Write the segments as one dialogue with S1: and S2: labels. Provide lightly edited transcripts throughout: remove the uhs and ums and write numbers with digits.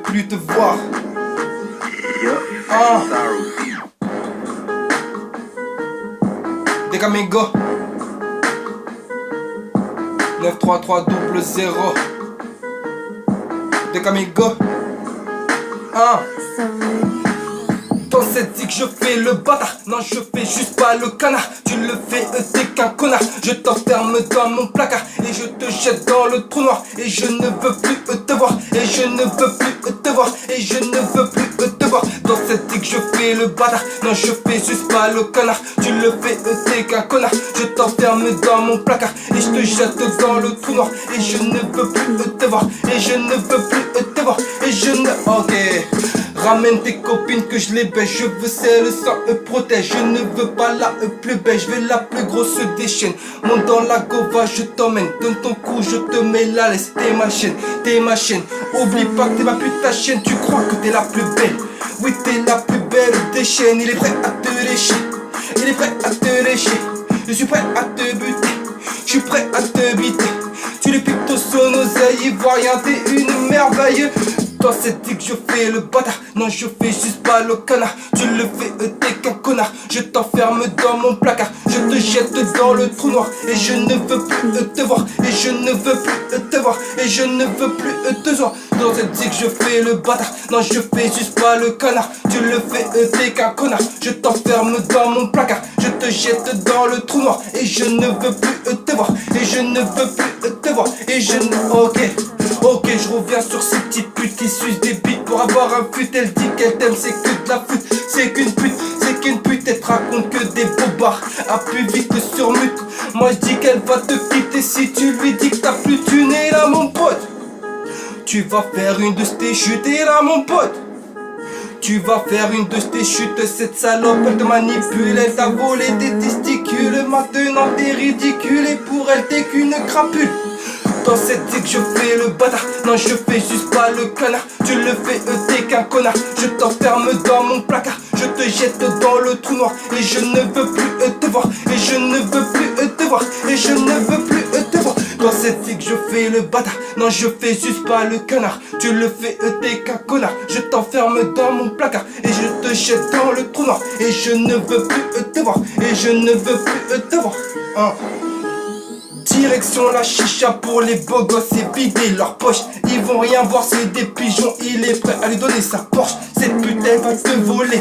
S1: plus te voir. Ah. Dekamigo 93300 Dekamigo. Ah. Dans cette zik je fais le bâtard. Non je fais juste pas le canard. Tu le fais t'es qu'un connard. Je t'enferme dans mon placard et je te jette dans le trou noir. Et je ne veux plus te voir. Et je ne veux plus te voir. Et je ne veux plus te voir. Dans cette zik je fais le bâtard. Non je fais juste pas le canard. Tu le fais t'es qu'un connard. Je t'enferme dans mon placard et je te jette dans le trou noir. Et je ne veux plus te voir. Et je ne veux plus te voir. Et je ne... Ok. Ramène tes copines que je les baisse. Je veux celle sans protège. Je ne veux pas la plus belle. Je veux la plus grosse des chaînes. Monte dans la gova, je t'emmène. Donne ton cou, je te mets la laisse. T'es ma chaîne, t'es ma chaîne. Oublie pas que t'es ma putain chaîne. Tu crois que t'es la plus belle. Oui t'es la plus belle des chaînes. Il est prêt à te lécher. Il est prêt à te lécher. Je suis prêt à te buter. Je suis prêt à te biter. Tu le piques ton son oseille ivoirien. T'es une merveille. Dans cette zik je fais le bâtard. Non je fais juste pas le canard. Tu le fais t'es qu'un connard. Je t'enferme dans mon placard. Je te jette dans le trou noir. Et je ne veux plus te voir. Et je ne veux plus te voir. Et je ne veux plus te voir. Dans cette zik je fais le bâtard. Non je fais juste pas le canard. Tu le fais t'es qu'un connard. Je t'enferme dans mon placard. Je te jette dans le trou noir. Et je ne veux plus te voir. Et je ne veux plus te voir. Et je ne... Ok. Ok, je reviens sur ces petites putes qui sucent des bites pour avoir un fut. Elle dit qu'elle t'aime, c'est que de la flûte. C'est qu'une pute, c'est qu'une pute. Elle te raconte que des bobards. A plus vite que sur mute. Moi je dis qu'elle va te quitter si tu lui dis que t'as plus de thune. Et là mon pote, tu vas faire une de tes chutes. Et là mon pote, tu vas faire une de tes chutes. Cette salope elle te manipule. Elle t'a volé tes testicules. Maintenant t'es ridicule. Et pour elle t'es qu'une crapule. Dans cette zik je fais le bâtard. Non je fais juste pas le canard. Tu le fais t'es qu'un connard. Je t'enferme dans mon placard. Je te jette dans le trou noir. Et je ne veux plus te voir. Et je ne veux plus te voir. Et je ne veux plus te voir. Dans cette zik je fais le bâtard. Non je fais juste pas le canard. Tu le fais t'es qu'un connard. Je t'enferme dans mon placard. Et je te jette dans le trou noir. Et je ne veux plus te voir. Et je ne veux plus te voir. Direction la chicha pour les beaux gosses et vider leur poche. Ils vont rien voir, c'est des pigeons. Il est prêt à lui donner sa Porsche. Cette pute elle va te voler.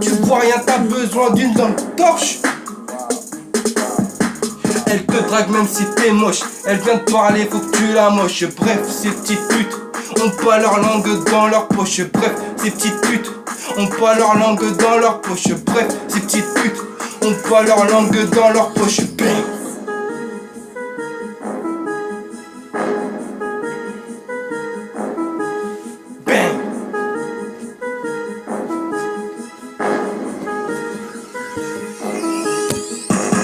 S1: Tu vois rien, t'as besoin d'une lampe torche. Elle te drague même si t'es moche. Elle vient te parler, faut que tu la moches. Bref, ces petites putes ont pas leur langue dans leur poche. Bref, ces petites putes ont pas leur langue dans leur poche. Bref, ces petites putes ont pas leur langue dans leur poche. Bang.